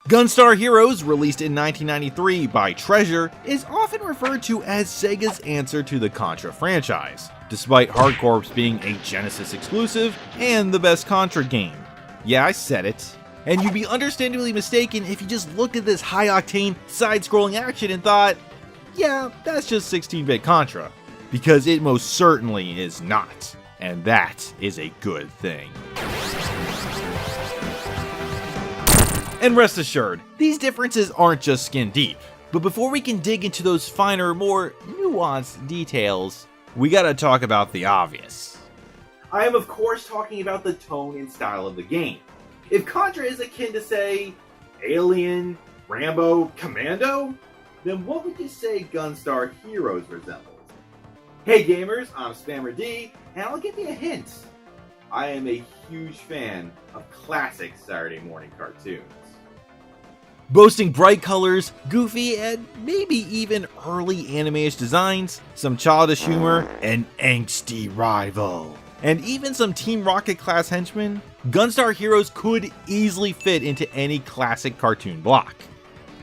Gunstar Heroes, released in 1993 by Treasure, is often referred to as Sega's answer to the Contra franchise, despite Hardcorps being a Genesis exclusive and the best Contra game. Yeah, I said it. And you'd be understandably mistaken if you just looked at this high-octane, side-scrolling action and thought, yeah, that's just 16-bit Contra. Because it most certainly is not. And that is a good thing. And rest assured, these differences aren't just skin deep. But before we can dig into those finer, more nuanced details, we gotta talk about the obvious. I am of course talking about the tone and style of the game. If Contra is akin to, say, Alien, Rambo, Commando, then what would you say Gunstar Heroes resembles? Hey gamers, I'm Spammer D, and I'll give you a hint. I am a huge fan of classic Saturday morning cartoons. Boasting bright colors, goofy, and maybe even early anime-ish designs, some childish humor, an angsty rival, and even some Team Rocket class henchmen, Gunstar Heroes could easily fit into any classic cartoon block.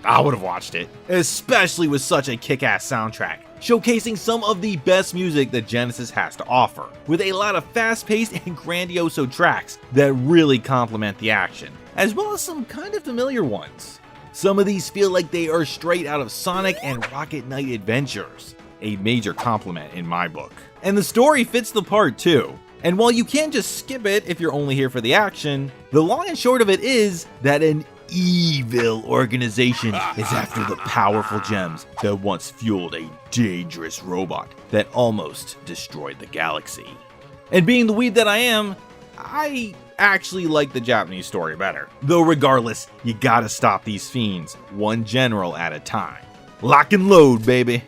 I would have watched it, especially with such a kick-ass soundtrack, showcasing some of the best music that Genesis has to offer, with a lot of fast-paced and grandioso tracks that really complement the action, as well as some kind of familiar ones. Some of these feel like they are straight out of Sonic and Rocket Knight Adventures, a major compliment in my book. And the story fits the part too. And while you can just skip it if you're only here for the action, the long and short of it is that an evil organization is after the powerful gems that once fueled a dangerous robot that almost destroyed the galaxy. And being the weeb that I am, I actually like the Japanese story better. Though regardless, you gotta stop these fiends, one general at a time. Lock and load, baby.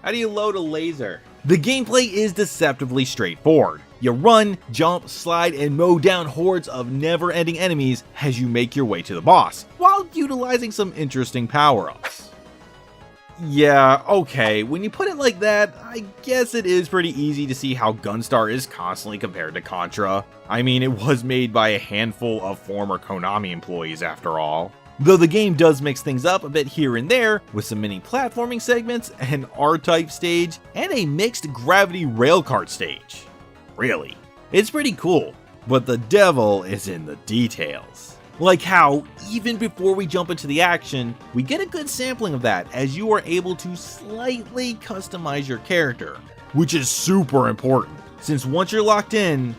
How do you load a laser? The gameplay is deceptively straightforward. You run, jump, slide, and mow down hordes of never-ending enemies as you make your way to the boss, while utilizing some interesting power-ups. Yeah, okay, when you put it like that, I guess it is pretty easy to see how Gunstar is constantly compared to Contra. I mean, it was made by a handful of former Konami employees after all. Though the game does mix things up a bit here and there, with some mini platforming segments, an R-type stage, and a mixed gravity railcart stage. Really, it's pretty cool, but the devil is in the details. Like how, even before we jump into the action, we get a good sampling of that as you are able to slightly customize your character, which is super important, since once you're locked in,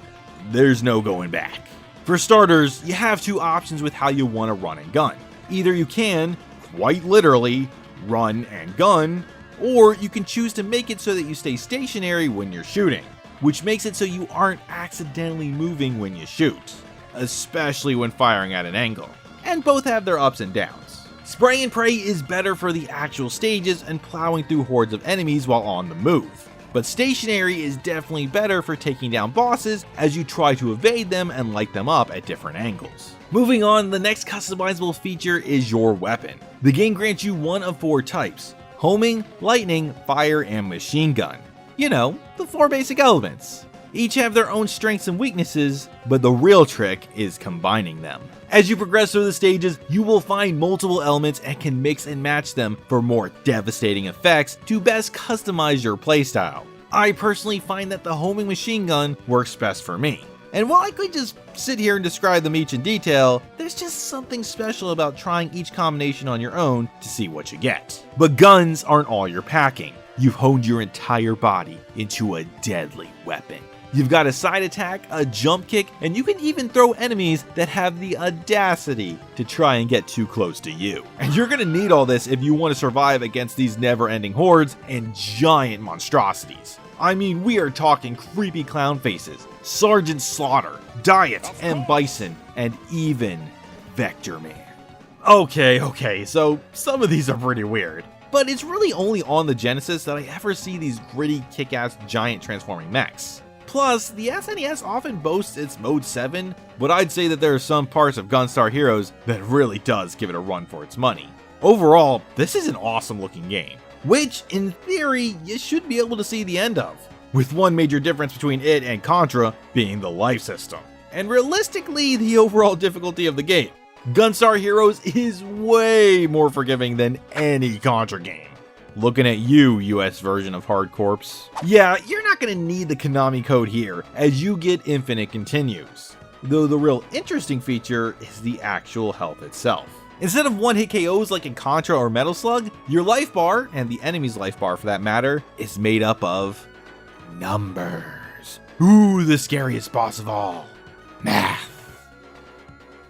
there's no going back. For starters, you have two options with how you want to run and gun. Either you can, quite literally, run and gun, or you can choose to make it so that you stay stationary when you're shooting, which makes it so you aren't accidentally moving when you shoot, especially when firing at an angle, and both have their ups and downs. Spray and pray is better for the actual stages and plowing through hordes of enemies while on the move, but stationary is definitely better for taking down bosses as you try to evade them and light them up at different angles. Moving on, the next customizable feature is your weapon. The game grants you one of four types: homing, lightning, fire, and machine gun. You know, the four basic elements. Each have their own strengths and weaknesses, but the real trick is combining them. As you progress through the stages, you will find multiple elements and can mix and match them for more devastating effects to best customize your playstyle. I personally find that the homing machine gun works best for me. And while I could just sit here and describe them each in detail, there's just something special about trying each combination on your own to see what you get. But guns aren't all you're packing. You've honed your entire body into a deadly weapon. You've got a side attack, a jump kick, and you can even throw enemies that have the audacity to try and get too close to you. And you're gonna need all this if you want to survive against these never-ending hordes and giant monstrosities. I mean, we are talking creepy clown faces, Sergeant Slaughter, Diet, M. Bison, and even Vectorman. Okay, so some of these are pretty weird. But it's really only on the Genesis that I ever see these gritty, kick-ass giant transforming mechs. Plus, the SNES often boasts its Mode 7, but I'd say that there are some parts of Gunstar Heroes that really does give it a run for its money. Overall, this is an awesome looking game, which, in theory, you should be able to see the end of, with one major difference between it and Contra being the life system, and realistically, the overall difficulty of the game. Gunstar Heroes is way more forgiving than any Contra game. Looking at you, US version of Hard Corpse. Yeah, you're not going to need the Konami code here, as you get infinite continues. Though the real interesting feature is the actual health itself. Instead of one-hit KOs like in Contra or Metal Slug, your life bar, and the enemy's life bar for that matter, is made up of numbers. Ooh, the scariest boss of all. Math.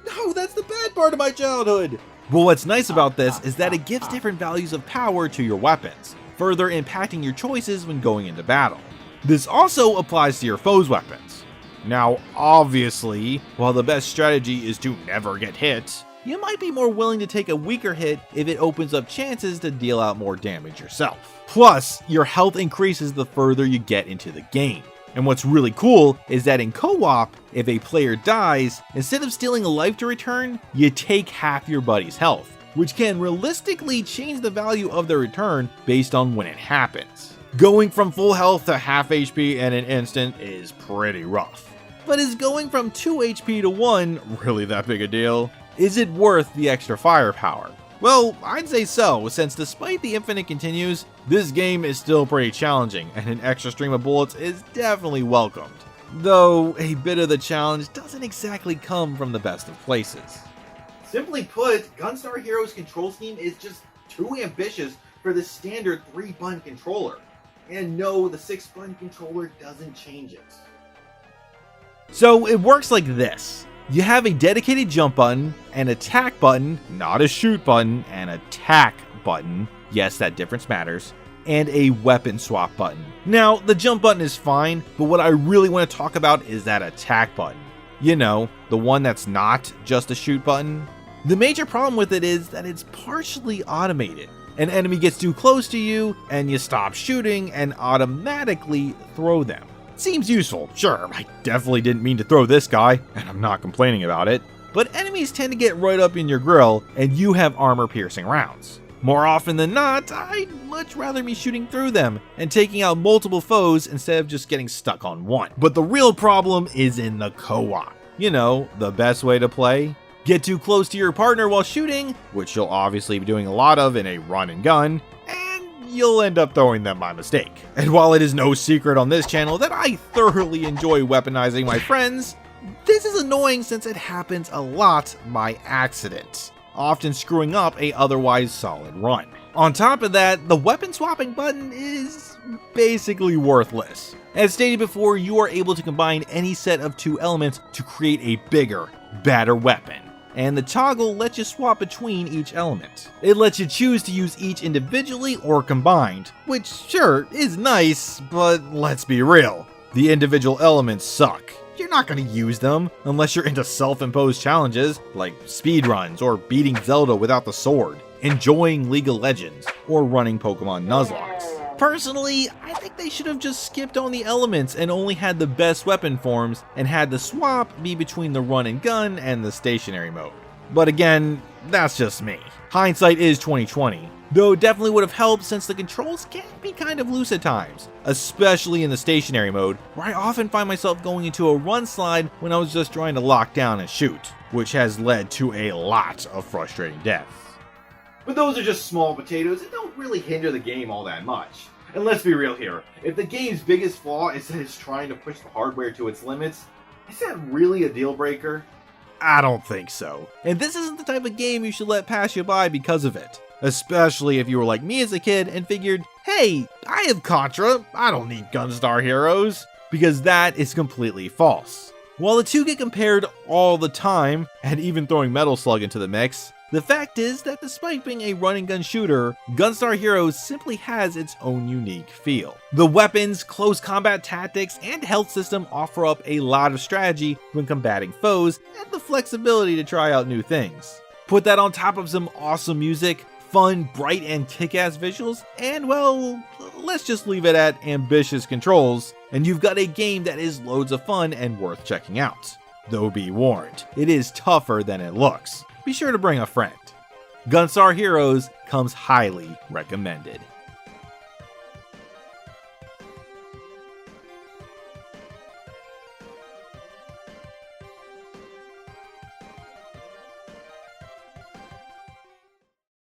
No, that's the bad part of my childhood. Well, what's nice about this is that it gives different values of power to your weapons, further impacting your choices when going into battle. This also applies to your foe's weapons. Now, obviously, while the best strategy is to never get hit, you might be more willing to take a weaker hit if it opens up chances to deal out more damage yourself. Plus, your health increases the further you get into the game. And what's really cool is that in co-op, if a player dies, instead of stealing a life to return, you take half your buddy's health, which can realistically change the value of their return based on when it happens. Going from full health to half HP in an instant is pretty rough. But is going from 2 HP to 1 really that big a deal? Is it worth the extra firepower? Well, I'd say so, since despite the infinite continues, this game is still pretty challenging, and an extra stream of bullets is definitely welcomed. Though, a bit of the challenge doesn't exactly come from the best of places. Simply put, Gunstar Heroes' control scheme is just too ambitious for the standard 3-button controller. And no, the 6-button controller doesn't change it. So it works like this. You have a dedicated jump button, an attack button, not a shoot button, an attack button, yes, that difference matters, and a weapon swap button. Now, the jump button is fine, but what I really want to talk about is that attack button. You know, the one that's not just a shoot button. The major problem with it is that it's partially automated. An enemy gets too close to you, and you stop shooting and automatically throw them. Seems useful, sure, I definitely didn't mean to throw this guy, and I'm not complaining about it, but enemies tend to get right up in your grill, and you have armor-piercing rounds. More often than not, I'd much rather be shooting through them, and taking out multiple foes instead of just getting stuck on one. But the real problem is in the co-op. You know, the best way to play? Get too close to your partner while shooting, which you'll obviously be doing a lot of in a run and gun, you'll end up throwing them by mistake. And while it is no secret on this channel that I thoroughly enjoy weaponizing my friends, this is annoying since it happens a lot by accident, often screwing up a otherwise solid run. On top of that, the weapon swapping button is basically worthless. As stated before, you are able to combine any set of 2 elements to create a bigger, badder weapon. And the toggle lets you swap between each element. It lets you choose to use each individually or combined, which sure is nice, but let's be real, the individual elements suck. You're not going to use them unless you're into self-imposed challenges like speedruns or beating Zelda without the sword, enjoying League of Legends, or running Pokemon Nuzlocke. Personally, I think they should have just skipped on the elements and only had the best weapon forms and had the swap be between the run and gun and the stationary mode. But again, that's just me. Hindsight is 2020, though it definitely would have helped since the controls can be kind of loose at times, especially in the stationary mode, where I often find myself going into a run slide when I was just trying to lock down and shoot, which has led to a lot of frustrating deaths. But those are just small potatoes and don't really hinder the game all that much. And let's be real here, if the game's biggest flaw is that it's trying to push the hardware to its limits, is that really a deal breaker? I don't think so. And this isn't the type of game you should let pass you by because of it. Especially if you were like me as a kid and figured, hey, I have Contra, I don't need Gunstar Heroes. Because that is completely false. While the two get compared all the time, and even throwing Metal Slug into the mix, the fact is that despite being a run and gun shooter, Gunstar Heroes simply has its own unique feel. The weapons, close combat tactics, and health system offer up a lot of strategy when combating foes, and the flexibility to try out new things. Put that on top of some awesome music, fun, bright, and kick-ass visuals, and well, let's just leave it at ambitious controls, and you've got a game that is loads of fun and worth checking out. Though be warned, it is tougher than it looks. Be sure to bring a friend. Gunstar Heroes comes highly recommended.